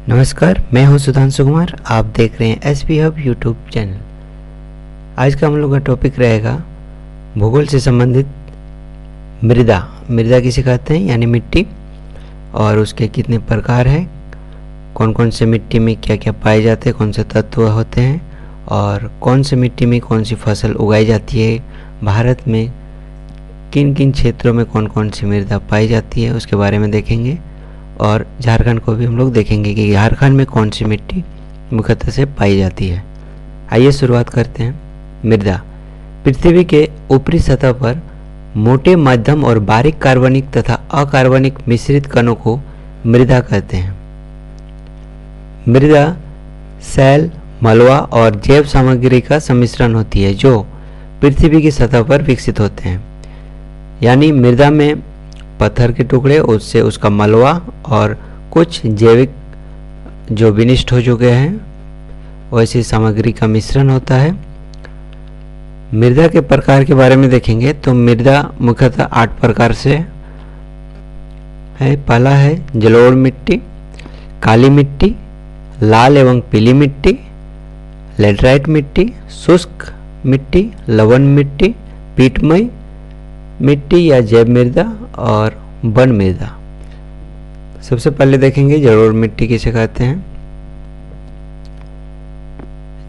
नमस्कार, मैं हूं सुधांशु कुमार। आप देख रहे हैं एसपी हब यूट्यूब चैनल। आज का हम लोग का टॉपिक रहेगा भूगोल से संबंधित मृदा। मृदा किसे कहते हैं, यानी मिट्टी, और उसके कितने प्रकार हैं, कौन कौन से मिट्टी में क्या क्या पाए जाते हैं, कौन से तत्व होते हैं, और कौन से मिट्टी में कौन सी फसल उगाई जाती है, भारत में किन किन क्षेत्रों में कौन कौन सी मृदा पाई जाती है, उसके बारे में देखेंगे। और झारखंड को भी हम लोग देखेंगे कि झारखंड में कौन सी मिट्टी मुख्यतः से पाई जाती है। आइए शुरुआत करते हैं। मृदा पृथ्वी के ऊपरी सतह पर मोटे, मध्यम और बारीक कार्बनिक तथा अकार्बनिक मिश्रित कणों को मृदा कहते हैं। मृदा सैल, मलबा और जैव सामग्री का सम्मिश्रण होती है जो पृथ्वी की सतह पर विकसित होते हैं। यानी मृदा में पत्थर के टुकड़े, उससे उसका मलबा और कुछ जैविक जो विनिष्ट हो चुके हैं वैसी सामग्री का मिश्रण होता है। मृदा के प्रकार के बारे में देखेंगे तो मृदा मुख्यतः 8 प्रकार से है। पहला है जलोढ़ मिट्टी, काली मिट्टी, लाल एवं पीली मिट्टी, लैटराइट मिट्टी, शुष्क मिट्टी, लवण मिट्टी, पीटमय मिट्टी या जैव मृदा और वन मृदा। सबसे पहले देखेंगे जलोढ़ मिट्टी किसे कहते हैं।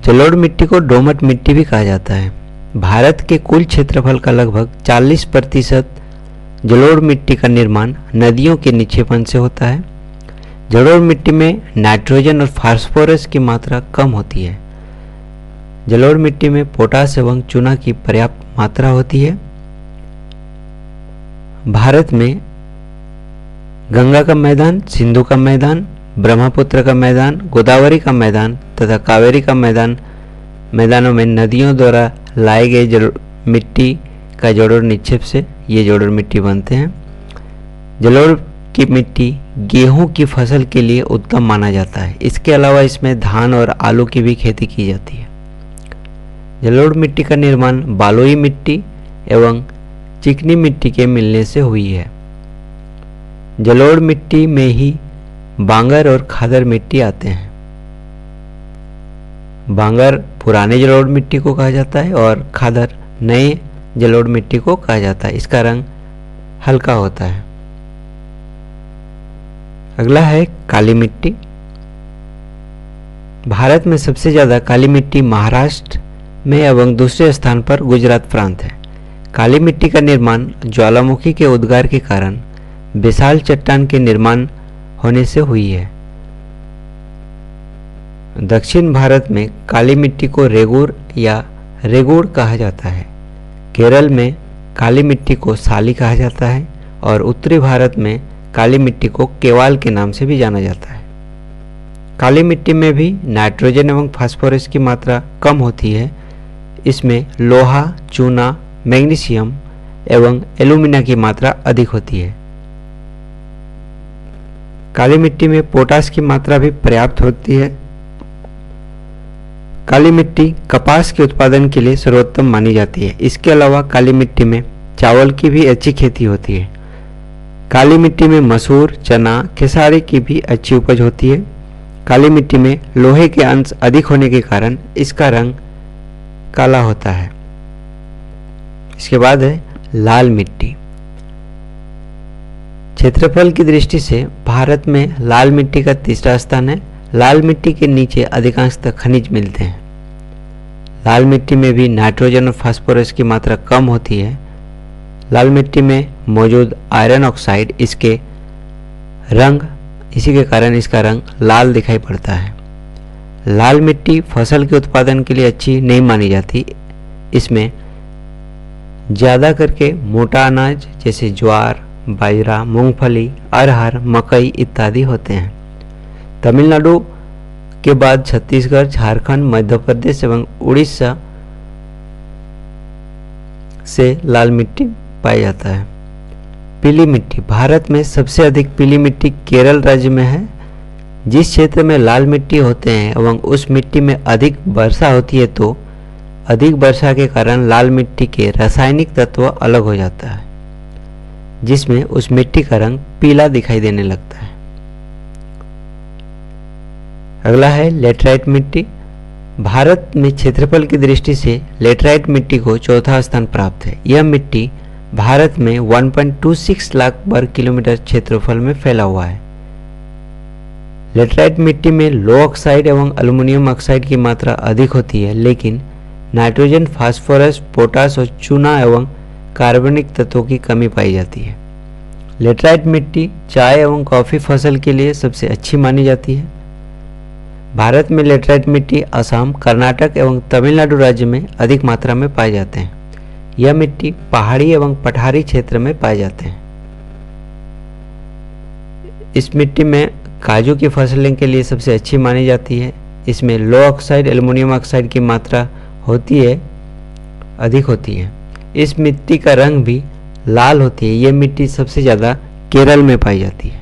जलोढ़ मिट्टी को दोमट मिट्टी भी कहा जाता है। भारत के कुल क्षेत्रफल का लगभग 40% जलोढ़ मिट्टी का निर्माण नदियों के निक्षेपण से होता है। जलोढ़ मिट्टी में नाइट्रोजन और फास्फोरस की मात्रा कम होती है। जलोढ़ मिट्टी में पोटास एवं चूना की पर्याप्त मात्रा होती है। भारत में गंगा का मैदान, सिंधु का मैदान, ब्रह्मपुत्र का मैदान, गोदावरी का मैदान तथा कावेरी का मैदानों में नदियों द्वारा लाए गए मिट्टी का जलोढ़ निक्षेप से ये जलोढ़ मिट्टी बनते हैं। जलोढ़ की मिट्टी गेहूं की फसल के लिए उत्तम माना जाता है। इसके अलावा इसमें धान और आलू की भी खेती की जाती है। जलोढ़ मिट्टी का निर्माण बालुई मिट्टी एवं चिकनी मिट्टी के मिलने से हुई है। जलोढ़ मिट्टी में ही बांगर और खादर मिट्टी आते हैं। बांगर पुराने जलोढ़ मिट्टी को कहा जाता है और खादर नए जलोढ़ मिट्टी को कहा जाता है। इसका रंग हल्का होता है। अगला है काली मिट्टी। भारत में सबसे ज्यादा काली मिट्टी महाराष्ट्र में एवं दूसरे स्थान पर गुजरात प्रांत है। काली मिट्टी का निर्माण ज्वालामुखी के उद्गार के कारण विशाल चट्टान के निर्माण होने से हुई है। दक्षिण भारत में काली मिट्टी को रेगूर या रेगुड़ कहा जाता है। केरल में काली मिट्टी को साली कहा जाता है और उत्तरी भारत में काली मिट्टी को केवाल के नाम से भी जाना जाता है। काली मिट्टी में भी नाइट्रोजन एवं फास्फोरस की मात्रा कम होती है। इसमें लोहा, चूना, मैग्नीशियम एवं एल्यूमिना की मात्रा अधिक होती है। काली मिट्टी में पोटास की मात्रा भी पर्याप्त होती है। काली मिट्टी कपास के उत्पादन के लिए सर्वोत्तम मानी जाती है। इसके अलावा काली मिट्टी में चावल की भी अच्छी खेती होती है। काली मिट्टी में मसूर, चना, खेसारी की भी अच्छी उपज होती है। काली मिट्टी में लोहे के अंश अधिक होने के कारण इसका रंग काला होता है। इसके बाद है लाल मिट्टी। क्षेत्रफल की दृष्टि से भारत में लाल मिट्टी का तीसरा स्थान है। लाल मिट्टी के नीचे अधिकांशतः खनिज मिलते हैं। लाल मिट्टी में भी नाइट्रोजन और फास्फोरस की मात्रा कम होती है। लाल मिट्टी में मौजूद आयरन ऑक्साइड इसी के कारण इसका रंग लाल दिखाई पड़ता है। लाल मिट्टी फसल के उत्पादन के लिए अच्छी नहीं मानी जाती। इसमें ज़्यादा करके मोटा अनाज जैसे ज्वार, बाजरा, मूंगफली, अरहर, मकई इत्यादि होते हैं। तमिलनाडु के बाद छत्तीसगढ़, झारखंड, मध्य प्रदेश एवं उड़ीसा से लाल मिट्टी पाया जाता है। पीली मिट्टी। भारत में सबसे अधिक पीली मिट्टी केरल राज्य में है। जिस क्षेत्र में लाल मिट्टी होते हैं एवं उस मिट्टी में अधिक वर्षा होती है तो अधिक वर्षा के कारण लाल मिट्टी के रासायनिक तत्व अलग हो जाता है, जिसमें उस मिट्टी का रंग पीला दिखाई देने लगता है। अगला है लेटराइट मिट्टी। भारत में क्षेत्रफल की दृष्टि से लेटराइट मिट्टी को चौथा स्थान प्राप्त है। यह मिट्टी भारत में 1.26 लाख वर्ग किलोमीटर क्षेत्रफल में फैला हुआ है। लेटराइट मिट्टी में लो ऑक्साइड एवं एल्युमिनियम ऑक्साइड की मात्रा अधिक होती है, लेकिन नाइट्रोजन, फास्फोरस, पोटास और चूना एवं कार्बनिक तत्वों की कमी पाई जाती है। लेटराइट मिट्टी चाय एवं कॉफ़ी फसल के लिए सबसे अच्छी मानी जाती है। भारत में लेटराइट मिट्टी असम, कर्नाटक एवं तमिलनाडु राज्य में अधिक मात्रा में पाए जाते हैं। यह मिट्टी पहाड़ी एवं पठारी क्षेत्र में पाए जाते हैं। इस मिट्टी में काजू की फसलें के लिए सबसे अच्छी मानी जाती है। इसमें लो ऑक्साइड, एल्युमिनियम ऑक्साइड की मात्रा अधिक होती है। इस मिट्टी का रंग भी लाल होती है। यह मिट्टी सबसे ज़्यादा केरल में पाई जाती है।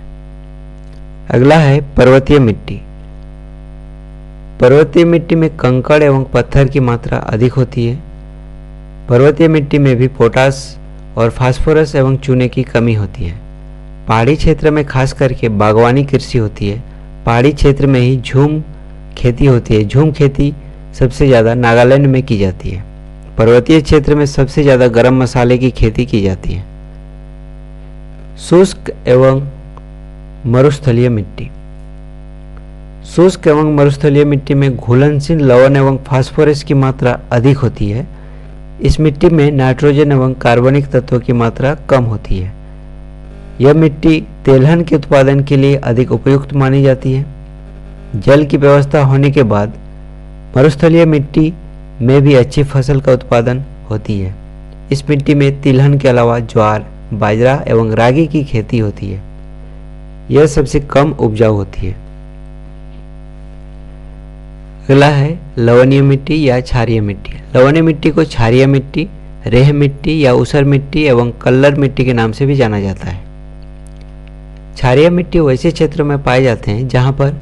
अगला है पर्वतीय मिट्टी। पर्वतीय मिट्टी में कंकड़ एवं पत्थर की मात्रा अधिक होती है। पर्वतीय मिट्टी में भी पोटास और फास्फोरस एवं चूने की कमी होती है। पहाड़ी क्षेत्र में खास करके बागवानी कृषि होती है। पहाड़ी क्षेत्र में ही झूम खेती होती है। झूम खेती सबसे ज़्यादा नागालैंड में की जाती है। पर्वतीय क्षेत्र में सबसे ज़्यादा गरम मसाले की खेती की जाती है। शुष्क एवं मरुस्थलीय मिट्टी। शुष्क एवं मरुस्थलीय मिट्टी में घुलनशील लवण एवं फास्फोरस की मात्रा अधिक होती है। इस मिट्टी में नाइट्रोजन एवं कार्बनिक तत्वों की मात्रा कम होती है। यह मिट्टी तेलहन के उत्पादन के लिए अधिक उपयुक्त मानी जाती है। जल की व्यवस्था होने के बाद मरुस्थलीय मिट्टी में भी अच्छी फसल का उत्पादन होती है। इस मिट्टी में तिलहन के अलावा ज्वार, बाजरा एवं रागी की खेती होती है। यह सबसे कम उपजाऊ होती है। अगला है लवणीय मिट्टी या क्षारीय मिट्टी। लवणीय मिट्टी को क्षारीय मिट्टी, रेह मिट्टी या ऊसर मिट्टी एवं कल्लर मिट्टी के नाम से भी जाना जाता है। क्षारीय मिट्टी वैसे क्षेत्रों में पाए जाते हैं जहां पर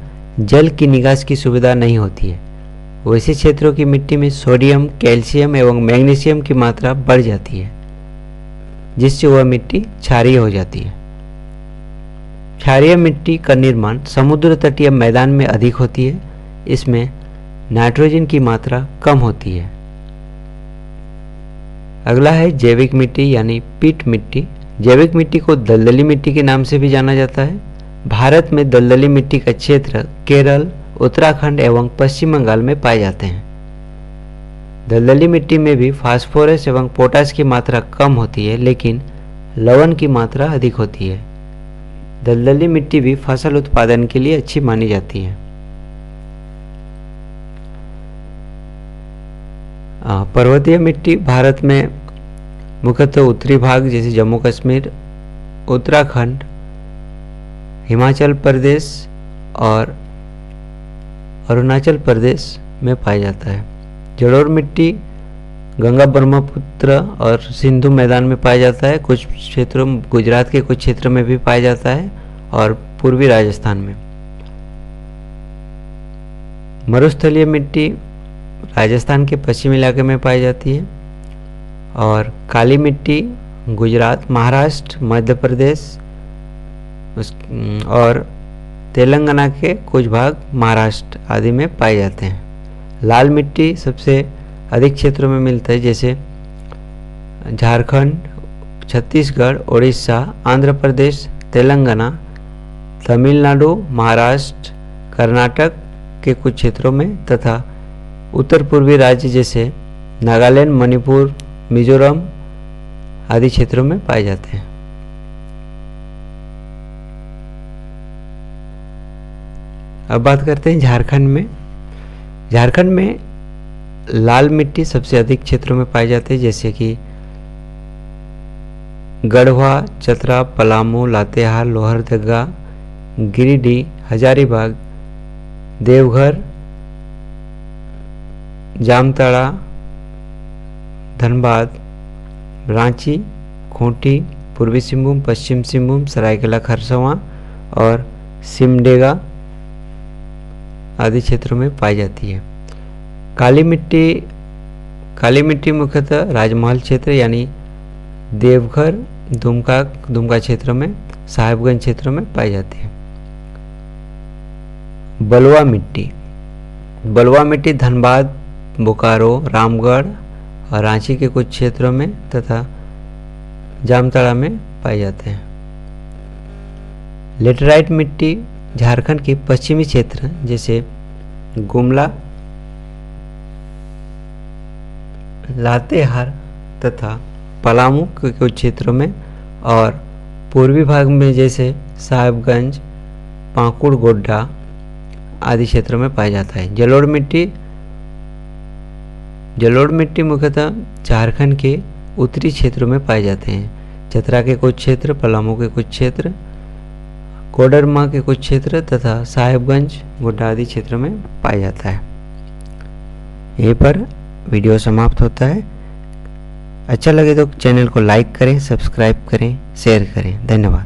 जल की निकास की सुविधा नहीं होती है। वैसे क्षेत्रों की मिट्टी में सोडियम, कैल्शियम एवं मैग्नीशियम की मात्रा बढ़ जाती है, जिससे वह मिट्टी क्षारीय हो जाती है। क्षारीय मिट्टी का निर्माण समुद्र तटीय मैदान में अधिक होती है। इसमें नाइट्रोजन की मात्रा कम होती है। अगला है जैविक मिट्टी यानी पीट मिट्टी। जैविक मिट्टी को दलदली मिट्टी के नाम से भी जाना जाता है। भारत में दलदली मिट्टी का क्षेत्र केरल, उत्तराखंड एवं पश्चिम बंगाल में पाए जाते हैं। दलदली मिट्टी में भी फास्फोरस एवं पोटास की मात्रा कम होती है, लेकिन लवण की मात्रा अधिक होती है। दलदली मिट्टी भी फसल उत्पादन के लिए अच्छी मानी जाती है। पर्वतीय मिट्टी भारत में मुख्यतः उत्तरी भाग जैसे जम्मू कश्मीर, उत्तराखंड, हिमाचल प्रदेश और अरुणाचल प्रदेश में पाया जाता है। जलोढ़ मिट्टी गंगा, ब्रह्मपुत्र और सिंधु मैदान में पाया जाता है। कुछ क्षेत्रों, गुजरात के कुछ क्षेत्रों में भी पाया जाता है और पूर्वी राजस्थान में। मरुस्थलीय मिट्टी राजस्थान के पश्चिमी इलाके में पाई जाती है और काली मिट्टी गुजरात, महाराष्ट्र, मध्य प्रदेश और तेलंगाना के कुछ भाग महाराष्ट्र आदि में पाए जाते हैं। लाल मिट्टी सबसे अधिक क्षेत्रों में मिलता है, जैसे झारखंड, छत्तीसगढ़, उड़ीसा, आंध्र प्रदेश, तेलंगाना, तमिलनाडु, महाराष्ट्र, कर्नाटक के कुछ क्षेत्रों में तथा उत्तर पूर्वी राज्य जैसे नागालैंड, मणिपुर, मिजोरम आदि क्षेत्रों में पाए जाते हैं। अब बात करते हैं झारखंड में। झारखंड में लाल मिट्टी सबसे अधिक क्षेत्रों में पाई जाती है, जैसे कि गढ़वा, चतरा, पलामू, लातेहार, लोहरदगा, गिरिडीह, हजारीबाग, देवघर, जामताड़ा, धनबाद, रांची, खूंटी, पूर्वी सिंहभूम, पश्चिम सिंहभूम, सरायकेला खरसावां और सिमडेगा आदि क्षेत्रों में पाई जाती है। काली मिट्टी मुख्यतः राजमहल क्षेत्र यानी देवघर, दुमका क्षेत्र में, साहेबगंज क्षेत्र में पाई जाती है। बलुआ मिट्टी। बलुआ मिट्टी धनबाद, बोकारो, रामगढ़ और रांची के कुछ क्षेत्रों में तथा जामताड़ा में पाए जाते हैं। लेटेराइट मिट्टी झारखंड के पश्चिमी क्षेत्र जैसे गुमला, लातेहार तथा पलामू के कुछ क्षेत्रों में और पूर्वी भाग में जैसे साहिबगंज, पाकुड़, गोड्डा आदि क्षेत्रों में पाया जाता है। जलोढ़ मिट्टी मुख्यतः झारखंड के उत्तरी क्षेत्रों में पाए जाते हैं। चतरा के कुछ क्षेत्र, पलामू के कुछ क्षेत्र, कोडरमा के कुछ क्षेत्र तथा साहिबगंज, गोड्डा आदि क्षेत्रों में पाया जाता है। यहीं पर वीडियो समाप्त होता है। अच्छा लगे तो चैनल को लाइक करें, सब्सक्राइब करें, शेयर करें। धन्यवाद।